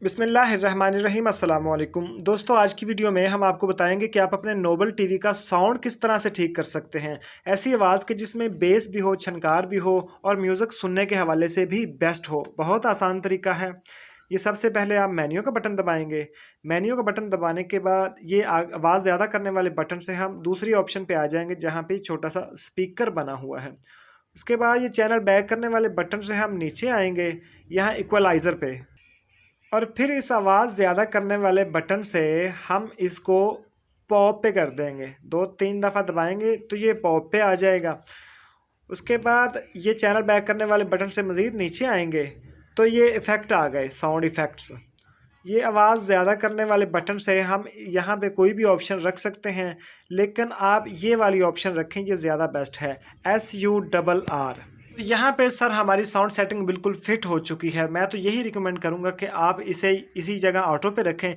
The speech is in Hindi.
बिस्मिल्लाहिर्रहमानिर्रहीम अस्सलाम वालेकुम दोस्तों, आज की वीडियो में हम आपको बताएंगे कि आप अपने नोबल टीवी का साउंड किस तरह से ठीक कर सकते हैं। ऐसी आवाज़ के जिसमें बेस भी हो, छनकार भी हो और म्यूज़िक सुनने के हवाले से भी बेस्ट हो। बहुत आसान तरीका है ये। सबसे पहले आप मेन्यू का बटन दबाएंगे। मेन्यू का बटन दबाने के बाद ये आवाज़ ज़्यादा करने वाले बटन से हम दूसरी ऑप्शन पे आ जाएंगे जहाँ पे छोटा सा स्पीकर बना हुआ है। उसके बाद ये चैनल बैक करने वाले बटन से हम नीचे आएंगे यहाँ इक्वलाइज़र पे, और फिर इस आवाज़ ज़्यादा करने वाले बटन से हम इसको पॉप पे कर देंगे। 2-3 दफ़ा दबाएंगे तो ये पॉप पे आ जाएगा। उसके बाद ये चैनल बैक करने वाले बटन से मज़ीद नीचे आएंगे तो ये इफ़ेक्ट आ गए, साउंड इफ़ेक्ट्स। ये आवाज़ ज़्यादा करने वाले बटन से हम यहाँ पे कोई भी ऑप्शन रख सकते हैं, लेकिन आप ये वाली ऑप्शन रखें, ये ज़्यादा बेस्ट है, SURR। यहाँ पे सर हमारी साउंड सेटिंग बिल्कुल फिट हो चुकी है। मैं तो यही रिकमेंड करूँगा कि आप इसे इसी जगह ऑटो पे रखें